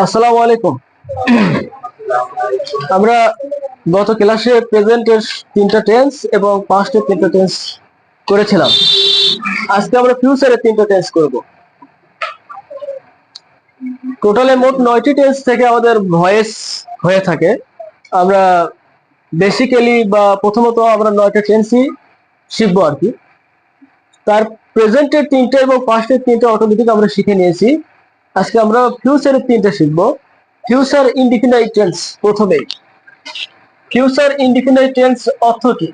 আসসালামু আলাইকুম। আমরা গত ক্লাসে প্রেজেন্টের তিনটা টেন্স এবং পাস্টের তিনটা টেন্স করেছিলাম। আজকে আমরা ফিউচারের তিনটা টেন্স করব। টোটালে মোট 9টি টেন্স থেকে আমাদের ভয়েস হয়ে থাকে। আমরা বেসিক্যালি বা প্রথমত আমরা 9টা টেন্সই শিখবো আর কি। তার প্রেজেন্টের তিনটা এবং পাস্টের তিনটা অটোমেটিক আমরা শিখে নিয়েছি। আজকে আমরা ফিউচারের তিনটা শিখবো। ফিউচার ইনডিফিনাইট টেন্স প্রথমে। ফিউচার ইনডিফিনাইট টেন্স অর্থ কি?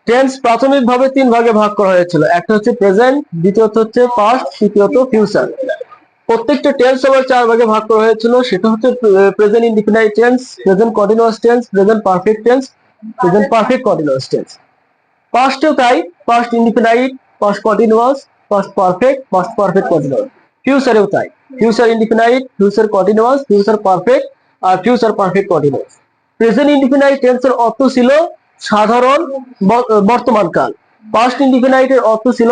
টেন্স প্রাথমিকভাবে তিন ভাগে ভাগ করা হয়েছিল। একটা হচ্ছে প্রেজেন্ট, দ্বিতীয়ত হচ্ছে পাস্ট, তৃতীয়ত ফিউচার। প্রত্যেকটা টেন্স আবার চার ভাগে ভাগ করা হয়েছিল। সেটা হচ্ছে present indefinite tense, present continuous tense, present perfect tense, present perfect continuous tense. পাস্টেও তাই, past indefinite, past continuous, past perfect, past perfect continuous. ফিউচারেও তাই, future indefinite, future continuous, future perfect আর future perfect continuous. Present indefinite টেন্সের অর্থ ছিল সাধারণ বর্তমানকাল। Past ইনডিফিনাইটের অর্থ ছিল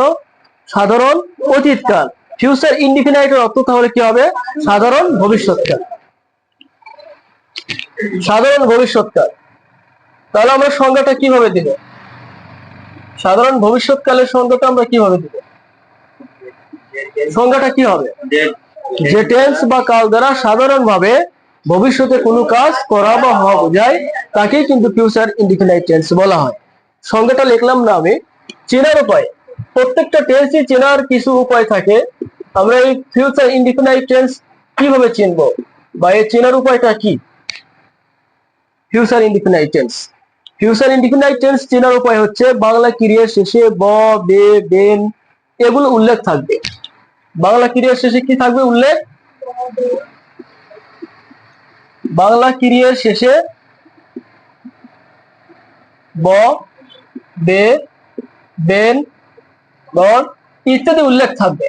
সাধারণ অতীতকাল। ফিউচার ইনডিফিনাইটের অর্থ তাহলে কি হবে? সাধারণ ভবিষ্যৎকাল। সাধারণ ভবিষ্যৎকাল। তাহলে আমরা সংজ্ঞাটা কিভাবে দিব? সাধারণ ভবিষ্যৎকালের সংজ্ঞাটা আমরা কিভাবে দিব? সংজ্ঞাটা কি হবে? যে টেন্স বা কাল দ্বারা সাধারণভাবে ভবিষ্যতে কোনো কাজ করা বা হওয়া বোঝায় তাকেই কিন্তু ফিউচার ইনডিফিনাইট টেন্স বলা হয়। সংজ্ঞাটা লিখলাম না আমি। চেনার উপায়, প্রত্যেকটা টেন্সই চেনার কিছু উপায় থাকে। আমরা এই ফিউচার ইনডিফিনাইট টেন্স কিভাবে চিনবো বা এর চেনার উপায়টা কি? Future indefinite tense, future indefinite tense চেনার উপায় হচ্ছে বাংলা ক্রিয়ার শেষে ব, বে, বেন এগুলো উল্লেখ থাকবে। বাংলা ক্রিয়ার শেষে কি থাকবে? উল্লেখ। বাংলা ক্রিয়ার শেষে ব, বে, বেন, বন ইত্যাদি উল্লেখ থাকবে।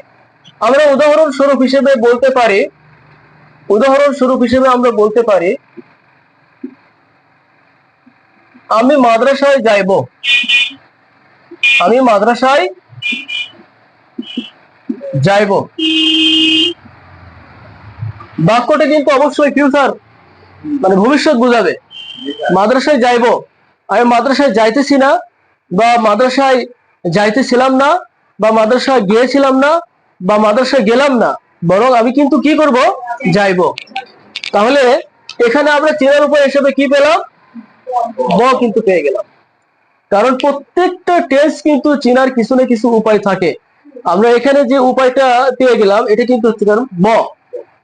আমরা উদাহরণস্বরূপ হিসেবে আমরা বলতে পারি আমি মাদ্রাসায় যাইব। আমি মাদ্রাসায় যাইব। বাক্যটা কিন্তু অবশ্যই ফিউচার মানে ভবিষ্যৎ বোঝাবে। মাদ্রাসায় যাইব, আমি মাদ্রাসায় যাইতেছি না, বা মাদ্রাসায় যাইতেছিলাম না, বা মাদ্রাসায় গিয়েছিলাম না, বা মাদ্রাসায় গেলাম না, বরং আমি কিন্তু কি করব? যাইব। তাহলে এখানে আমরা চেনার উপায় হিসেবে কি পেলাম? ব কিন্তু পেয়ে গেলাম। কারণ প্রত্যেকটা টেন্স কিন্তু চেনার কিছু না কিছু উপায় থাকে। আমরা এখানে যে উপায়টা পেয়ে গেলাম এটা কিন্তু হচ্ছে কারণ ব।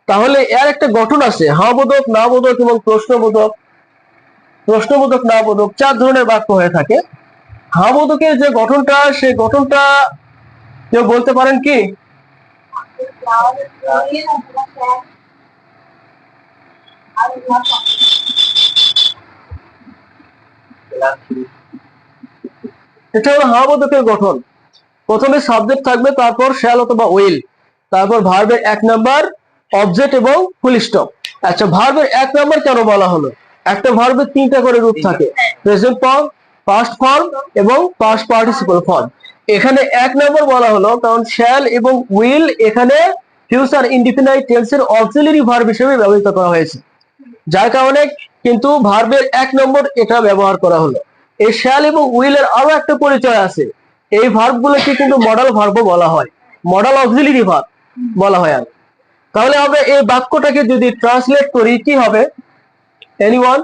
তাহলে এর একটা গঠন আছে, হবোধক, না বোধক এবং প্রশ্নবোধক। প্রশ্নবোধক, না বোধক 4 ধরনের বাক্য হয়ে থাকে। হবোধকের যে গঠনটা, সেই গঠনটা কেউ বলতে পারেন কি? এটা হলো হবোধকের গঠন। প্রথমে সাবজেক্ট থাকবে, তারপর শ্যাল অথবা উইল, তারপর ভার্বের 1 নাম্বার, অবজেক্ট এবং ফুল স্টপ। আচ্ছা, ভার্বের 1 নাম্বার কেন বলা হলো? একটা ভার্বের 3টা করে রূপ থাকে, প্রেজেন্ট ফর্ম, পাস্ট ফর্ম এবং পাস্ট পার্টিসিপল ফর্ম। এখানে 1 নাম্বার বলা হলো কারণ শ্যাল এবং উইল এখানে ফিউচার ইনডিফিনাইট টেন্সের অক্সিলারি ভার্ব হিসেবে ব্যবহৃত করা হয়েছে, যার কারণে কিন্তু ভার্বের 1 নম্বর এটা ব্যবহার করা হলো। এই শ্যাল এবং উইলের আরো একটা পরিচয় আছে। এই ভার্বগুলোকে কিন্তু মডাল ভার্বও বলা হয়, মডাল অক্সিলারি ভার্ব বলা হয়। আর তাহলে আমরা এই বাক্যটাকে যদি ট্রান্সলেট করি কি হবে? এনিওয়ান?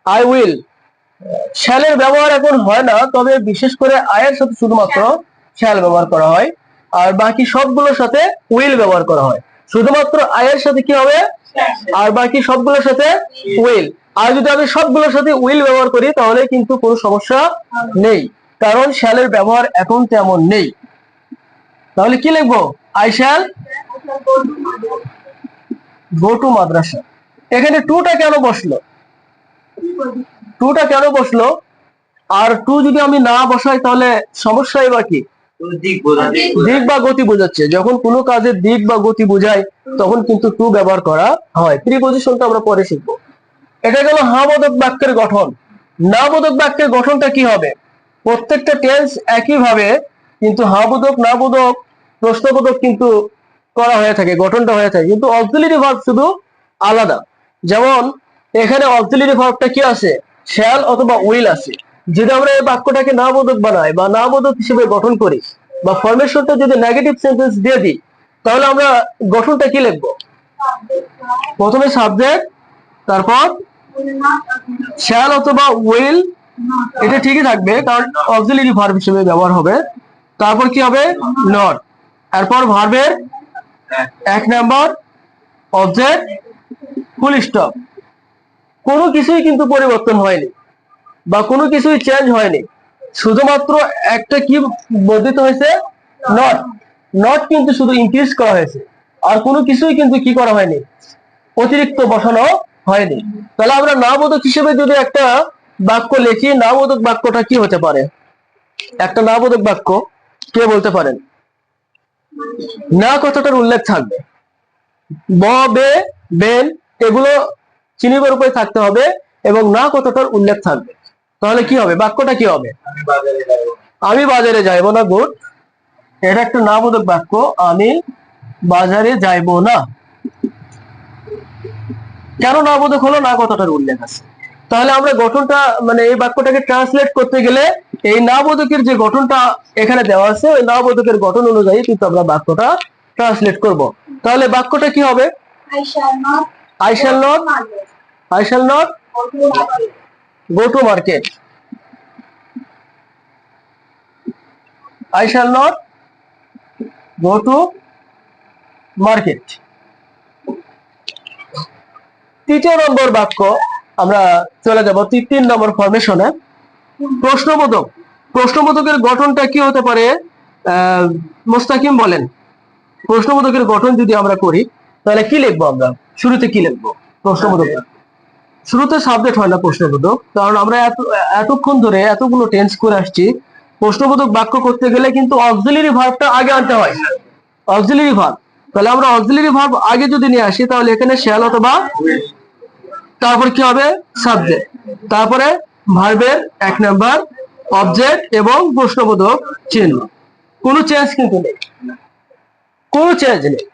I will. শ্যালের ব্যবহার এখন হয় না, তবে বিশেষ করে আয়ের সাথে শুধুমাত্র শ্যাল ব্যবহার করা হয়, আর বাকি সবগুলোর সাথে উইল ব্যবহার করা হয়। শুধুমাত্র আয়ের সাথে কি হবে? আর বাকি সবগুলোর সাথে উইল। আর যদি আমি সবগুলোর সাথে উইল ব্যবহার করি তাহলে কিন্তু কোনো সমস্যা নেই, কারণ শ্যালের ব্যবহার এখন তেমন নেই। তাহলে কি লিখবো? আই শ্যাল গো টু মাদ্রাসা। এখানে টুটা কেন বসলো? টুটা কেন বসলো? আর টু যদি আমি না বসাই তাহলে সমস্যাই বা কি? দিক বা গতি বোঝাচ্ছে, যখন কোনো কাজের দিক বা গতি বোঝায় তখন কিন্তু টু ব্যবহার করা হয়। প্রিপজিশনটা আমরা পরে শিখবো। এটা গেল হা বোধক বাক্যের গঠন। না বোধক বাক্যের গঠনটা কি হবে? প্রত্যেকটা টেন্স একই ভাবে, কিন্তু হা বোধক না বোধক প্রশ্নবোধক কিন্তু করা হয়ে থাকে, গঠনটা হয়ে থাকে, কিন্তু অক্সিলারি ভার্ব শুধু আলাদা। যেমন এখানে অক্সিলারি ভার্বটা কি আছে? শ্যাল অথবা উইল আছে। যদি আমরা এই বাক্যটাকে না বোধক বানাই বা না বোধক হিসেবে গঠন করি বা ফরমেশনটা যদি নেগেটিভ সেন্টেন্স দিয়ে দিই, তাহলে আমরা গঠনটা কি লিখবো? প্রথমে সাবজেক্ট, তারপর শ্যাল অথবা উইল, এটা ঠিকই থাকবে কারণ অক্সিলারি ভার্ব হিসেবে ব্যবহার হবে। তারপর কি হবে? নট। এরপর ভার্বের এক নাম্বার অবজেক্ট, ফুল স্টপ। কোনো কিছুই কিন্তু পরিবর্তন হয়নি বা কোনো কিছুই চেঞ্জ হয়নি, শুধুমাত্র একটা কি বর্ধিত হয়েছে? নট। নট কিন্তু শুধু ইনক্রিজ করা হয়েছে, আর কোনো কিছুই কিন্তু কি করা হয়নি? অতিরিক্ত বসানো হয়নি। তাহলে আমরা না বোধক হিসেবে যদি একটা বাক্য লিখি, না বোধক বাক্যটা কি হতে পারে? একটা না বোধক বাক্য কে বলতে পারেন? না কথাটার উল্লেখ থাকবে, ব, বে, বেন এগুলো চিনিবার উপরে থাকতে হবে এবং না কথাটার উল্লেখ থাকবে। তাহলে কি হবে? বাক্যটা কি হবে? আমি বাজারে যাইবো না। গুড, এটা একটা না বোধক বাক্য। আমি বাজারে যাইবো না। কেন না বোধক হলো? না কথাটার উল্লেখ আছে। তাহলে আমরা গঠনটা মানে এই বাক্যটাকে ট্রান্সলেট করতে গেলে এই না বোধকের যে গঠনটা এখানে দেওয়া আছে, ওই না বোধকের গঠন অনুযায়ী কিন্তু আমরা বাক্যটা ট্রান্সলেট করব। তাহলে বাক্যটা কি হবে? I shall not go to market. I shall not go to market. তৃতীয় নম্বর বাক্য আমরা চলে যাব 3 নম্বর ফরমেশনে। প্রশ্নবোধক। প্রশ্নবোধকের গঠনটা কি হতে পারে? মোস্তাকিম বলেন, প্রশ্নবোধকের গঠন যদি আমরা করি তাহলে কি লিখবো? আমরা শুরুতে কি লিখবো? প্রশ্নবোধক শুরুতে সাবজেক্ট হয় না প্রশ্নবোধক, কারণ আমরা এতক্ষণ ধরে এতগুলো টেন্স করে আসছি। প্রশ্নবোধক বাক্য করতে গেলে কিন্তু অক্সিলারি ভার্বটা আগে আনতে হয়, অক্সিলারি ভার্ব। তাহলে আমরা অক্সিলারি ভার্ব আগে যদি নিয়ে আসি তাহলে এখানে শ্যাল অথবা, তারপর কি হবে? সাবজেক্ট, তারপরে ভার্বের এক নাম্বার অবজেক্ট এবং প্রশ্নবোধক চিহ্ন। কোনো চেঞ্জ কিন্তু নেই, কোনো চেঞ্জ নেই।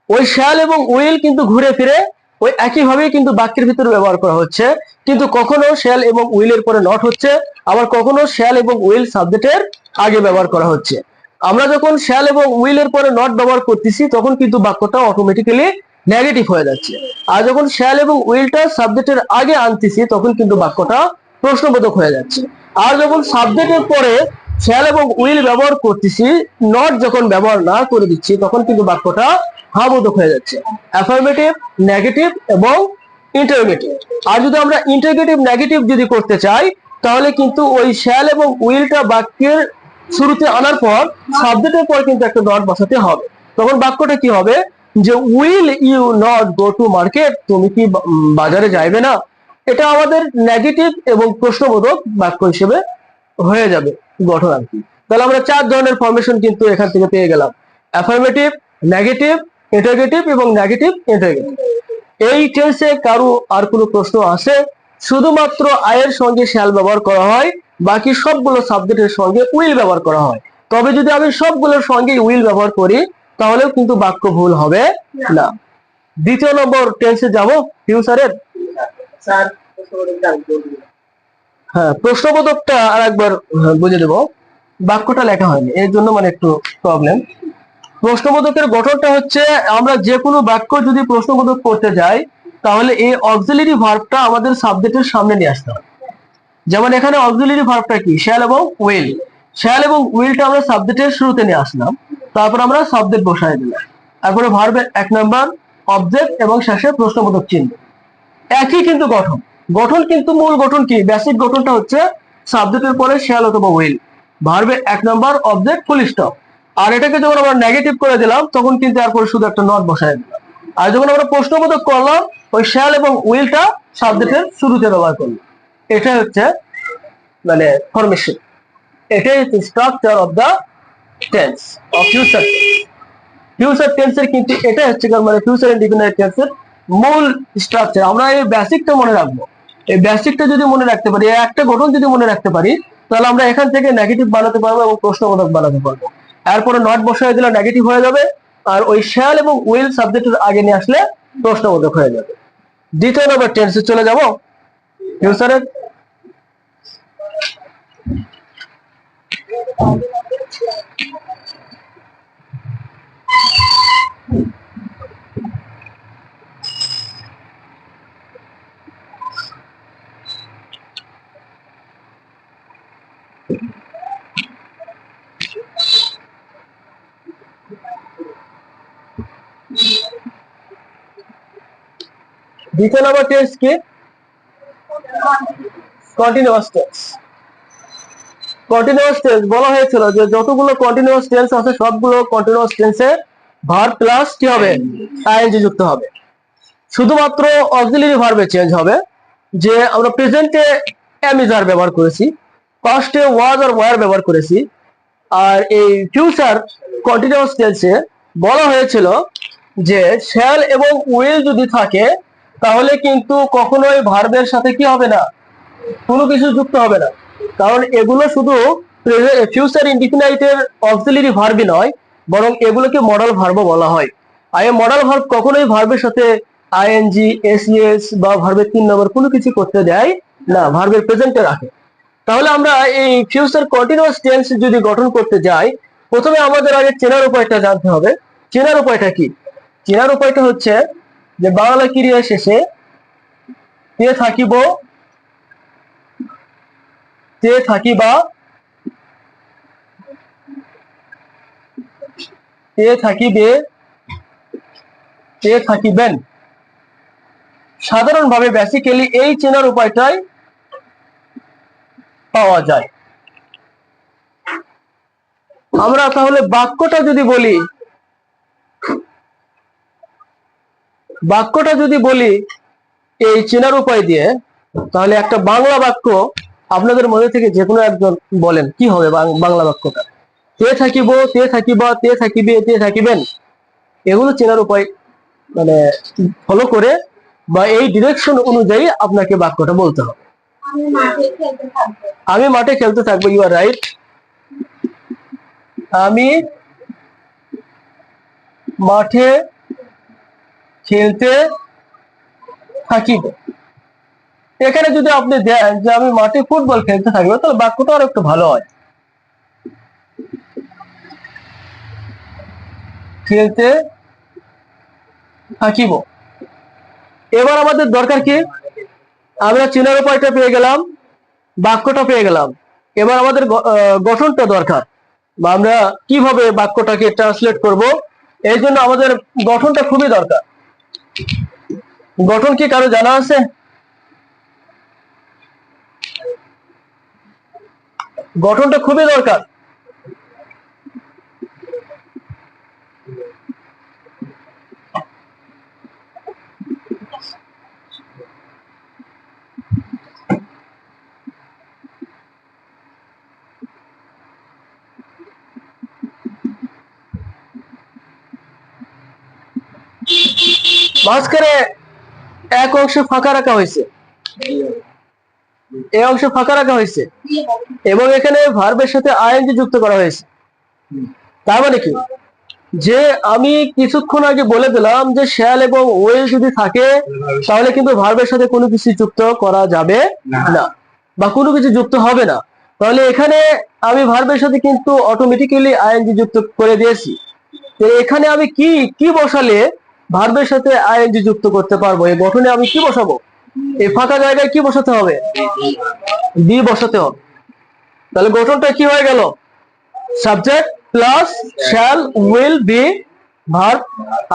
ওই শ্যাল এবং উইল কিন্তু ঘুরে ফিরে ওই একইভাবেই কিন্তু বাক্যের ভিতরে ব্যবহার করা হচ্ছে, কিন্তু কখনো শ্যাল এবং উইলের পরে নট হচ্ছে, আবার কখনো শ্যাল এবং উইল সাবজেক্টের আগে ব্যবহার করা হচ্ছে। আমরা যখন শ্যাল এবং উইলের পরে নট ব্যবহার করতেছি তখন কিন্তু বাক্যটা অটোমেটিক্যালি নেগেটিভ হয়ে যাচ্ছে, আর যখন শ্যাল এবং উইলটা সাবজেক্টের আগে আনতেছি তখন কিন্তু বাক্যটা প্রশ্নবোধক হয়ে যাচ্ছে। আর যখন সাবজেক্টের পরে শ্যাল এবং উইল ব্যবহার করতেছি, নট যখন ব্যবহার না করে দিচ্ছি তখন কিন্তু বাক্যটা হাবোধক হয়ে যাচ্ছে। অ্যাফার্মেটিভ, নেগেটিভ এবং ইন্টারোগেটিভ। আর যদি আমরা ইন্টারোগেটিভ নেগেটিভ যদি করতে চাই তাহলে কিন্তু ওই শ্যাল এবং উইলটা বাক্যের শুরুতে আনার পর সাবজেক্টের পর কিন্তু একটা নট বসাতে হবে। তখন বাক্যটা কি হবে? যে will you not go to market, তুমি কি বাজারে যাইবে না? এটা আমাদের নেগেটিভ এবং প্রশ্নবোধক বাক্য হিসেবে হয়ে যাবে গঠন আর কি। তাহলে আমরা 4 ধরনের ফরমেশন কিন্তু এখান থেকে পেয়ে গেলাম: অ্যাফার্মেটিভ, নেগেটিভ, ইন্টারোগেটিভ এবং নেগেটিভ ইন্টারোগেটিভ। এই টেন্সে কারো আর কোনো প্রশ্ন আছে? শুধুমাত্র আয়ের সঙ্গে শ্যাল ব্যবহার করা হয়, বাকি সবগুলো সাবজেক্টের সঙ্গে উইল ব্যবহার করা হয়। তবে যদি আমি সবগুলোর সঙ্গে উইল ব্যবহার করি তাহলেও কিন্তু বাক্য ভুল হবে না। দ্বিতীয় নম্বর টেন্সে যাব, ফিউচারের। হ্যাঁ, প্রশ্নবোধকটা আর একবার বুঝে দেব, বাক্যটা লেখা হয়নি এর জন্য মানে একটু প্রবলেম। প্রশ্নবোধকের গঠনটা হচ্ছে, আমরা যে কোনো বাক্য যদি প্রশ্নবোধক করতে যাই তাহলে এই অক্সিলারি ভার্বটা আমাদের সাবজেক্টের সামনে নিয়ে আসতে হবে। যেমন এখানে অক্সিলারি ভার্বটা কি? শ্যাল এবং উইল। শ্যাল এবং উইলটা আমরা সাবজেক্টের শুরুতে নিয়ে আসলাম, তারপর আমরা সাবজেক্ট বসায় দিলাম, তারপরে ভার্বের এক নাম্বার অবজেক্ট এবং শেষে প্রশ্নবোধক চিহ্ন। একই কিন্তু গঠন। গঠন কিন্তু মূল গঠন কি? বেসিক গঠনটা হচ্ছে সাবজেক্টের পরে শ্যাল অথবা উইল, ভার্বের এক নাম্বার অবজেক্ট, ফুল স্টপ। আর এটাকে যখন আমরা নেগেটিভ করে দিলাম তখন কিন্তু এরপর শুধু একটা নট বসায় দিলাম। আর যখন আমরা প্রশ্নবোধক করলাম ওই শ্যাল এবং উইলটা সাবজেক্টের শুরুতে ব্যবহার করলাম। এটা হচ্ছে মানে ফরমেশন, এটাই হচ্ছে structure of the tense of future tense. Future টেন্সের কিন্তু এটা হচ্ছে মানে ফিউচার ইনডিফিনাইট টেন্সের মূল স্ট্রাকচার। আমরা এই বেসিকটা মনে রাখবো। এই বেসিকটা যদি মনে রাখতে পারি, একটা গঠন যদি মনে রাখতে পারি, তাহলে আমরা এখান থেকে নেগেটিভ বানাতে পারবো এবং প্রশ্নবোধক বানাতে পারবো। এরপরে নট বসায় দিলে নেগেটিভ হয়ে যাবে, আর ওই শ্যাল এবং উইল সাবজেক্টের আগে নিয়ে আসলে প্রশ্নবোধক হয়ে যাবে। দ্বিতীয় নম্বর টেন্সে চলে যাব, ফিউচারের। দ্বিতীয় নম্বর টেন্স কি? Continuous tense. কন্টিনিউয়াস টেন্স বলা হয়েছিল যে যতগুলো কন্টিনিউয়াস টেন্স আছে সবগুলো কন্টিনিউয়াস টেন্সে ভার্ব প্লাস কি হবে? আইএনজি যুক্ত হবে। শুধুমাত্র অক্সিলারি ভার্বে চেঞ্জ হবে, যে আমরা প্রেজেন্টে এম ইজ আর ব্যবহার করেছি, পাস্টে ওয়াজ আর ওয়্যার ব্যবহার করেছি। আর এই ফিউচার কন্টিনিউয়াস টেন্সে বলা হয়েছিল যে শ্যাল এবং উইল যদি থাকে তাহলে কিন্তু কখনোই ভার্বের সাথে কি হবে না? কোনো কিছু যুক্ত হবে না। কারণ এগুলো শুধু ফিউচার ইনডিফিনাইটের অক্সিলারি ভার্বই নয়, বরং এগুলোকে মডেল ভার্বও বলা হয়। আর এই মডেল ভার্ব কখনোই ভার্বের সাথে আইএনজি, এসইএস বা ভার্বের 3 নম্বর কোনো কিছু করতে দেয় না, ভার্বের প্রেজেন্টে রাখে। তাহলে আমরা এই ফিউচার কন্টিনিউয়াস টেন্স যদি গঠন করতে যাই, প্রথমে আমাদের আগে চেনার উপায়টা জানতে হবে। চেনার উপায়টা কি? চেনার উপায়টা হচ্ছে যে বাংলা ক্রিয়া শেষে তে থাকিব, তে থাকিবা, তে থাকিবে, তে থাকিবেন, সাধারণভাবে বেসিক্যালি এই চেনার উপায়টাই পাওয়া যায়। আমরা তাহলে বাক্যটা যদি বলি, এই চেনার উপায় দিয়ে, তাহলে একটা বাংলা বাক্য আপনাদের মধ্যে থেকে যে কোনো একজন বলেন, কি হবে বাংলা বাক্যটা? তে থাকিব, তে থাকিবা, তে থাকিবে, তে থাকিবেন। এগুলো চেনার উপায় মানে ফলো করে বা এই ডিরেকশন অনুযায়ী আপনাকে বাক্যটা বলতে হবে। আমি মাঠে খেলতে থাকবো, ইউ আর রাইট। আমি মাঠে খেলতে থাকিব। এখানে যদি আপনি দেন যে আমি মাঠে ফুটবল খেলতে থাকবো, তাহলে বাক্যটা আর একটু ভালো হয়। খেলতে থাকিব। এবার আমাদের দরকার কি? আমরা চেনার উপায়টা পেয়ে গেলাম, বাক্যটা পেয়ে গেলাম। এবার আমাদের গঠনটা দরকার, বা আমরা কিভাবে বাক্যটাকে ট্রান্সলেট করব, এই জন্য আমাদের গঠনটা খুবই দরকার। গঠন কি কারো জানা আছে? গঠনটা খুবই দরকার। মাঝখানে এক অংশ ফাঁকা রাখা হয়েছে, এই অংশ ফাঁকা রাখা হয়েছে এবং এখানে ভার্বের সাথে আইএনজি যুক্ত করা হয়েছে। তার মানে কি? যে আমি কিছুক্ষণ আগে বলে দিলাম যে শ্যাল এবং ওয়েল যদি থাকে তাহলে কিন্তু ভার্বের সাথে কোনো কিছু যুক্ত করা যাবে না বা কোনো কিছু যুক্ত হবে না। তাহলে এখানে আমি ভার্বের সাথে কিন্তু অটোমেটিক্যালি আইএনজি যুক্ত করে দিয়েছি। তো এখানে আমি কি কি বসালে ভার্বের সাথে আইএনজি যুক্ত করতে পারবো? এই গঠনে আমি কি বসাবো? এই ফাঁকা জায়গায় কি বসাতে হবে? বি বসাতে হবে। তাহলে গঠনটা কি হয়ে গেল? Subject plus shall will be verb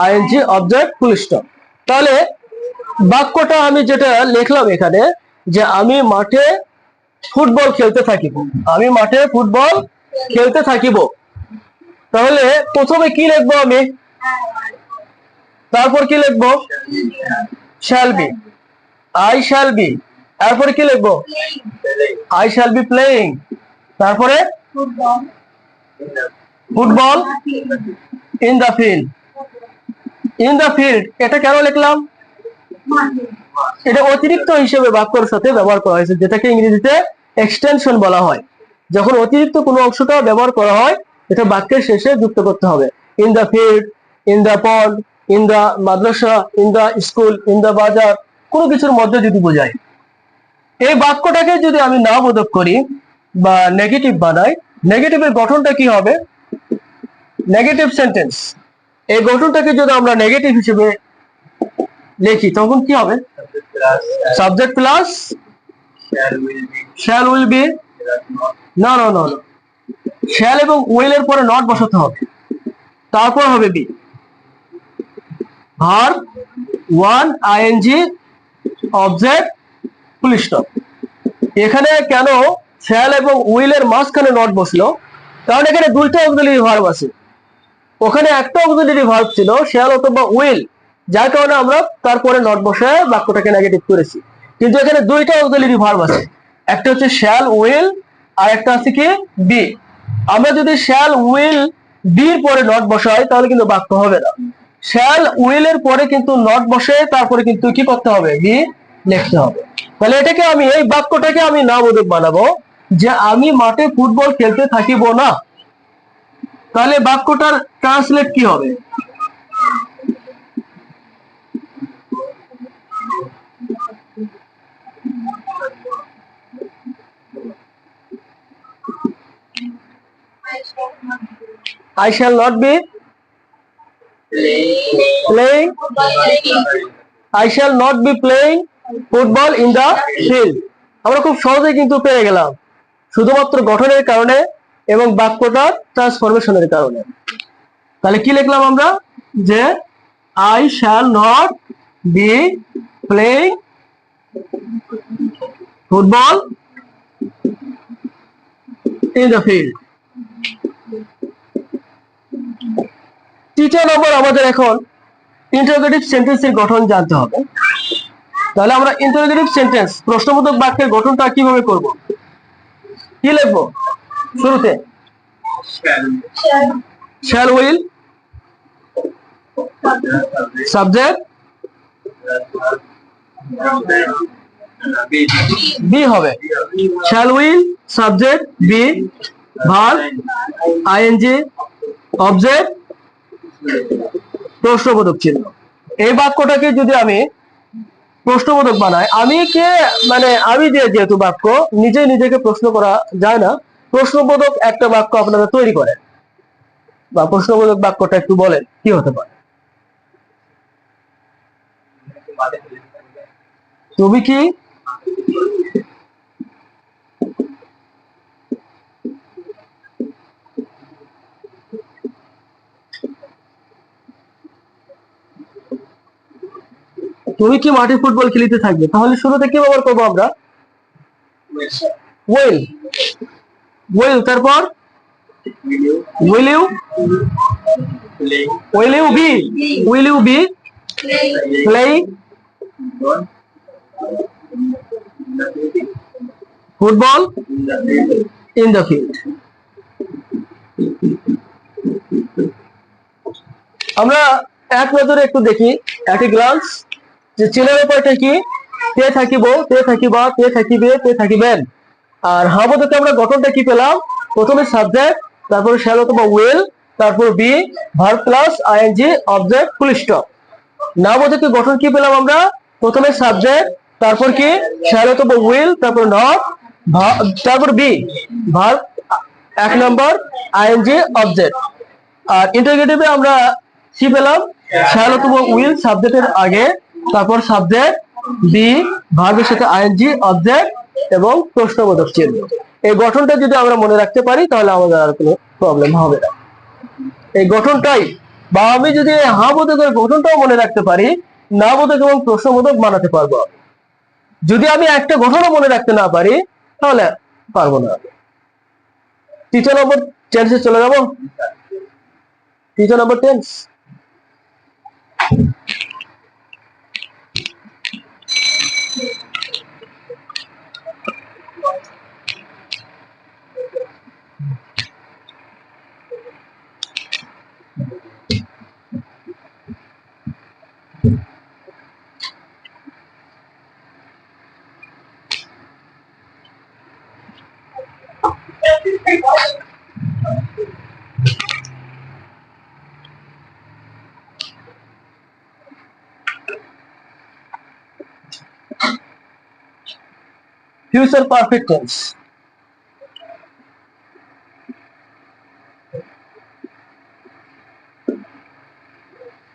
ING object full stop. তাহলে বাক্যটা আমি যেটা লিখলাম এখানে, যে আমি মাঠে ফুটবল খেলতে থাকিব, আমি মাঠে ফুটবল খেলতে থাকিব। তাহলে প্রথমে কি লিখবো আমি? তারপর কি লিখবো? Shall be, I shall be. তারপরে কি লিখবো? I shall be playing. তারপরে football in the field. In the field এটা কেন লিখলাম? এটা অতিরিক্ত হিসেবে বাক্যের সাথে ব্যবহার করা হয়েছে, যেটাকে ইংরেজিতে এক্সটেনশন বলা হয়। যখন অতিরিক্ত কোনো অংশটা ব্যবহার করা হয়, এটা বাক্যের শেষে যুক্ত করতে হবে। In the field, in the pond, in the Madrasa, in the school, in the বাজার, কোনো কিছুর মধ্যে যদি বোঝায়। এই বাক্যটাকে যদি আমি না বোধক করি বা নেগেটিভ বানাই, নেগেটিভের গঠনটা কি হবে? Negative sentence. এই গঠনটাকে যদি আমরা নেগেটিভ হিসেবে লিখি তখন কি হবে? Subject plus shall will B. না না না, শ্যাল এবং উইল এর পরে নট বসাতে হবে, তারপর হবে be. Verb, one, ING, object, full stop. এখানে কেন শ্যাল এবং উইল এর মাঝখানে নট বসলো? কারণ এখানে দুইটা অক্সিলারি ভার্ব আছে, ওখানে একটা অক্সিলারি ভার্ব ছিল শ্যাল অথবা উইল, যার কারণে আমরা তারপরে নট বসায় বাক্যটাকে নেগেটিভ করেছি। কিন্তু এখানে দুইটা অক্সিলারি ভার্ব আছে, একটা হচ্ছে শ্যাল উইল আর একটা আছে কি বি। আমরা যদি শ্যাল উইল বির পরে নট বসাই তাহলে কিন্তু বাক্য হবে না। শ্যাল উইল এর পরে কিন্তু নট বসে তারপরে কিন্তু কি করতে হবে? বি লিখতে হবে। তাহলে এটাকে আমি, এই বাক্যটাকে আমি নাবোধক বানাবো যে আমি মাঠে ফুটবল খেলতে থাকিব না। তাহলে বাক্যটার ট্রান্সলেট কি হবে? I shall not be playing. I shall not be playing football in the field. আমরা খুব সহজেই কিন্তু পেয়ে গেলাম, শুধুমাত্র গঠনের কারণে এবং বাক্যটার ট্রান্সফরমেশনের কারণে। তাহলে কি লিখলাম আমরা? যে I shall not be playing football in the field। তৃতীয় নম্বর, আমাদের এখন ইন্টারোগেটিভ সেন্টেন্সের গঠন জানতে হবে। তাহলে আমরা ইন্টারোগেটিভ সেন্টেন্স, প্রশ্নবোধক বাক্যের গঠনটা কিভাবে করব? কি লিখবো শুরুতে? শ্যাল উইল, সাবজেক্ট বি হবে। Shall will, subject be, verb ING, object প্রশ্নবোধক চিহ্ন। এই বাক্যটাকে যদি আমি প্রশ্নবোধক বানাই, আমি কে মানে আমি দিয়ে যেহেতু বাক্য, নিজে নিজেকে প্রশ্ন করা যায় না, প্রশ্নবোধক একটা বাক্য আপনারা তৈরি করেন, বা প্রশ্নবোধক বাক্যটা একটু বলেন কি হতে পারে? তুমি কি তুমি কি মাঠে ফুটবল খেলিতে থাকবে? তাহলে শুরুতে কি ব্যবহার করবো আমরা? উইল। উইল, তারপর will you, will you be, will you be playing football in the field. আমরা এক নজরে একটু দেখি, একই গ্লান্স, যে চিনের উপায়টা কি? তে থাকিব, তে থাকিবা, তে থাকিবে, তে থাকিবেন। আর হাবোধকে আমরা গঠনটা কি পেলাম? প্রথমে সাবজেক্ট, তারপরে শ্যাল অথবা উইল, তারপর be, verb plus ING, object, full stop. নাবোধকে গঠন কি পেলাম আমরা? প্রথমে সাবজেক্ট, তারপর কি শ্যাল অথবা উইল, তারপর নট, তারপর বি, ভার্ব এক নম্বর, আইএনজি, অবজেক্ট। আর ইন্টারোগেটিভে আমরা কি পেলাম? শ্যাল অথবা উইল সাবজেক্টের আগে, তারপর সাবজেক্ট, বি, ভার্বের সাথে আইএনজি, অবজেক্ট এবং প্রশ্নবোধক চিহ্ন। এই গঠনটা যদি আমরা মনে রাখতে পারি তাহলে আমাদের আর কোনো প্রবলেম হবে না। এই গঠনটাই, বা আমি যদি হা বোধকের গঠনটাও মনে রাখতে পারি, না বোধক এবং প্রশ্নবোধক বানাতে পারবো। যদি আমি একটা গঠনও মনে রাখতে না পারি তাহলে পারবো না। তৃতীয় নম্বর টেন্সে চলে যাবো। তৃতীয় নম্বর টেন্স, ফিউচার পারফেক্ট টেন্স,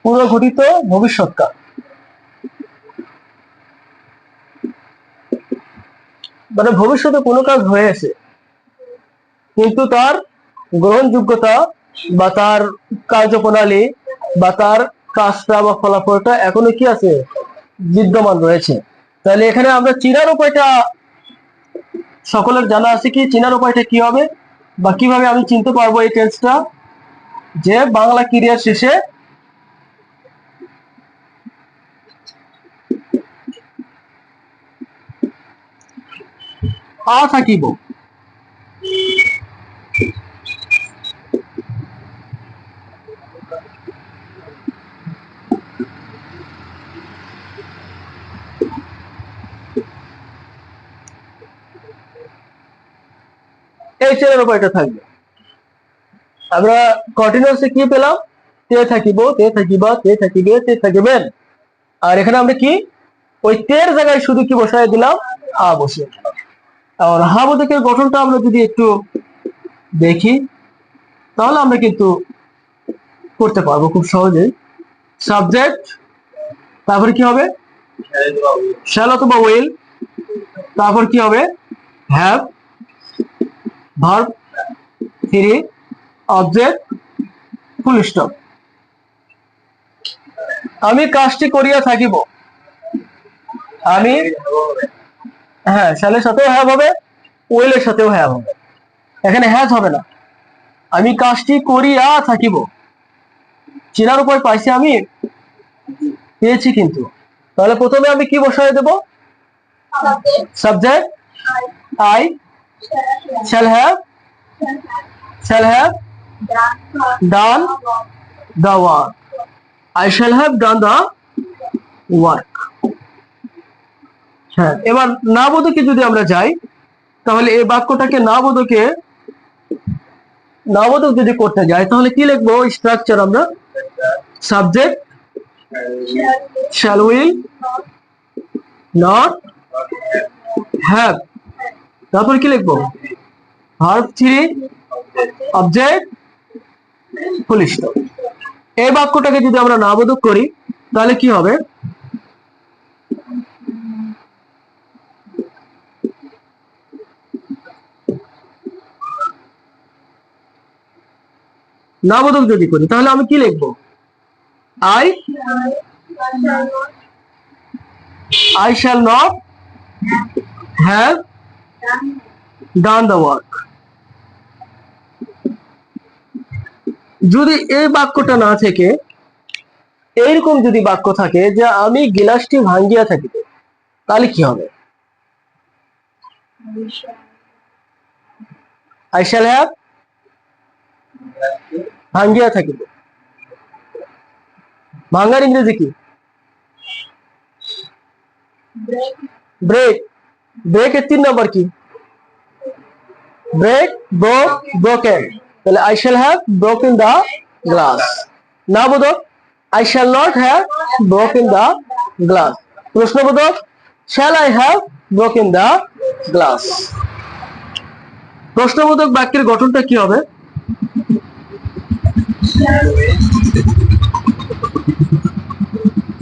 পূর্বঘটিত ভবিষ্যৎকাল। মানে ভবিষ্যতে কোনো কাজ হয়েছে কিন্তু তার গ্রহণযোগ্যতা বা তার কার্যপ্রণালী বা তার কাজটা বা ফলাফলটা এখনো কি আছে, বিদ্যমান রয়েছে। তাহলে এখানে আমরা চিনার উপায়টা সকলের জানা আছে কি? চিনার উপায়টা কি হবে বা কিভাবে আমি চিনতে পারবো এই টেন্সটা? যে বাংলা ক্রিয়ার শেষে আ থাকিব। এই চেনার উপায়টা থাকবে। আমরা কন্টিনিউয়াসলি কি পেলাম? তে থাকিব, তে থাকিবা, তে থাকিবে, তে থাকিবেন। আর এখানে আমরা কি ওই তের জায়গায় শুধু কি বসায় দিলাম? আ বসিয়ে দিলাম। আর হাবোধকের গঠনটা আমরা যদি একটু দেখি তাহলে আমরা কিন্তু করতে পারবো খুব সহজেই। সাবজেক্ট, তারপর কি হবে? শ্যাল অথবা উইল, তারপর কি হবে? Have, verb, three, object, full stop. আমি কাজটি করিয়া থাকিব। আমি, হ্যাঁ, শ্যালের সাথেও হ্যাভ হবে, উইলের সাথেও হ্যাভ হবে, এখানে হ্যাজ হবে না। আমি কাজটি করিয়া থাকিব, চেনার উপায় পাইছি আমি, পেয়েছি কিন্তু। তাহলে প্রথমে আমি কি বসায় দেব? Subject, I shall have done the work. I shall have done the work. হ্যাঁ, এবার না বোধকে যদি আমরা যাই তাহলে এই বাক্যটাকে না বোধক যদি করতে যাই তাহলে কি লিখবো? স্ট্রাকচার আমরা subject shall will not have, তারপর কি লিখবো? Verb three, object, full stop. এই বাক্যটাকে যদি আমরা না বোধক করি তাহলে কি হবে? না বোধক যদি করি তাহলে আমি কি লিখবো? I shall not have done the work. যদি এই বাক্যটা না থেকে এইরকম যদি বাক্য থাকে যে আমি গিলাসটি ভাঙ্গিয়া থাকিব, তাহলে কি হবে? I shall have ভাঙ্গিয়া থাকিব। ভাঙ্গার ইংরেজি কি? ব্রেক। ব্রেকের 3 নাম্বার কি? Break, broke, broken. তাহলে I shall have broken the glass। না বোধক I shall not have broken the glass। প্রশ্নবোধক shall I have broken the glass। প্রশ্নবোধক বাক্যের গঠনটা কি হবে?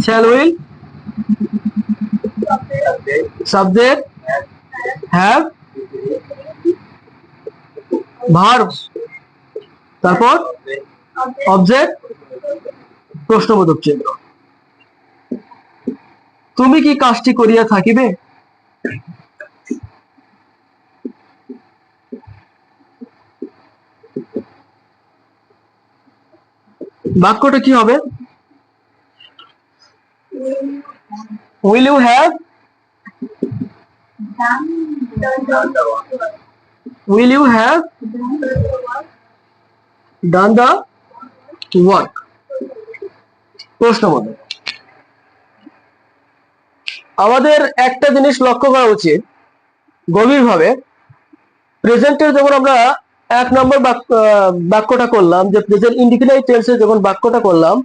shall will, subject, have, verb, তারপর অবজেক্ট, প্রশ্নবোধক চিহ্ন। তুমি কি কাজটি করিয়া থাকিবে? বাক্যটা কি হবে? will you have done the work। প্রশ্নবোধক। আমাদের একটা জিনিস লক্ষ্য করা উচিত গভীরভাবে, প্রেজেন্টের যখন আমরা 1 নম্বর বাক্যটা করলাম, যে প্রেজেন্ট ইনডিফিনাইট টেন্সে যখন বাক্যটা করলাম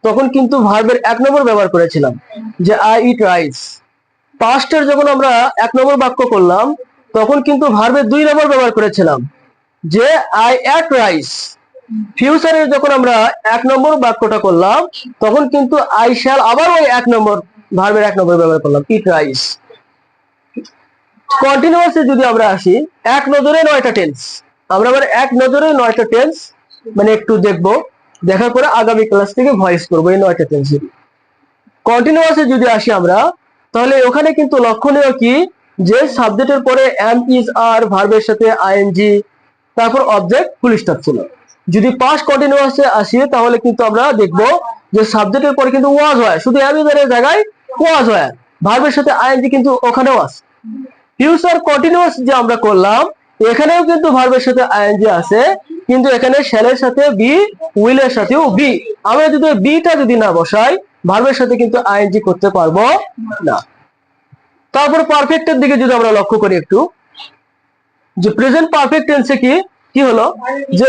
তখন কিন্তু ভার্বের 1 নম্বর ব্যবহার করেছিলাম যে আই ইট রাইস। পাস্টের যখন আমরা 1 নম্বর বাক্য করলাম তখন কিন্তু ভার্বের 2 নম্বর ব্যবহার করেছিলাম, যে আই এট রাইস। ফিউচারের যখন আমরা 1 নম্বর বাক্যটা করলাম তখন কিন্তু আই শ্যাল আবার ওই 1 নম্বর ভার্বের 1 নম্বর ব্যবহার করলাম, ইট রাইস। কন্টিনিউয়াসে যদি আমরা আসি, এক নজরে 9টা টেন্স। আমরা আবার এক নজরে 9টা টেন্স মানে একটু দেখবো, দেখার পরে আগামী ক্লাস থেকে ভয়েস করবো এই 9টা টেন্স। কন্টিনিউয়াসে যদি আসি আমরা, তাহলে ওখানে কিন্তু লক্ষণীয় কি, যে সাবজেক্টের পরে এম, ইজ, আর, ভার্বের সাথে আইএনজি, তারপর অবজেক্ট, ফুল স্টপ ছিল। যদি পাস্ট কন্টিনিউয়াসে আসি তাহলে কিন্তু আমরা দেখবো যে সাবজেক্টের পরে কিন্তু ওয়াজ হয়, শুধু এম, ইজ, এর জায়গায় ওয়াজ হয়, ভার্বের সাথে আইএনজি কিন্তু ওখানেও আছে। ফিউচার কন্টিনিউয়াস যে আমরা করলাম এখানেও কিন্তু ভার্বের সাথে আইএনজি আছে, কিন্তু এখানে শ্যালের সাথে বি, উইলের সাথেও বি। আমরা যদি বিটা যদি না বসাই ভার্বের সাথে কিন্তু আইএনজি করতে পারবো না। তারপর পারফেক্টের দিকে যদি আমরা লক্ষ্য করি একটু, যে প্রেজেন্ট পারফেক্ট টেন্সে কি কি হলো, যে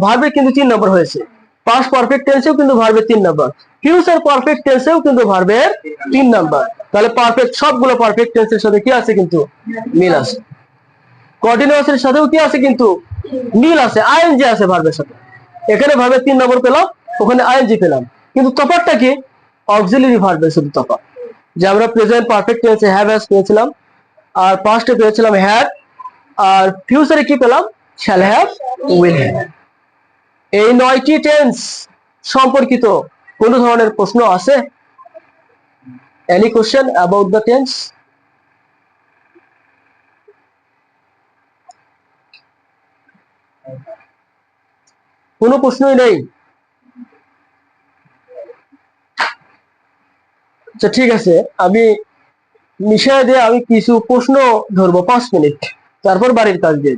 ভার্বে কিন্তু 3 নম্বর হয়েছে, পাস্ট পারফেক্ট টেন্সেও কিন্তু ভার্বের 3 নম্বর, ফিউচার পারফেক্ট টেন্সেও কিন্তু ভার্বের 3 নম্বর। তাহলে পারফেক্ট সবগুলো পারফেক্ট টেন্সের সাথে কি আছে কিন্তু মিল আছে। কন্টিনিউয়াসের সাথেও কি আছে কিন্তু মিল আছে, আইএনজি আছে ভার্বের সাথে। এখানে ভার্বের 3 নম্বর পেলাম, ওখানে আইএনজি পেলাম, কিন্তু তফাৎটা কি, অক্সিলারি ভার্বের শুধু তফাৎ। যে আমরা প্রেজেন্ট পারফেক্ট টেন্সে হ্যাভ হ্যাজ পেয়েছিলাম, আর পাস্টে পেয়েছিলাম হ্যাড, আর ফিউচারে কি পেলাম, শ্যাল হ্যাভ, উইল হ্যাভ। এই 9টি টেন্স সম্পর্কিত কোন ধরনের প্রশ্ন আছে? Any question about the tense? কোনো প্রশ্নই নেই? আচ্ছা ঠিক আছে, আমি মিশিয়ে দিয়ে আমি কিছু প্রশ্ন ধরবো 5 মিনিট, তারপর বাড়ির কাজ দিয়ে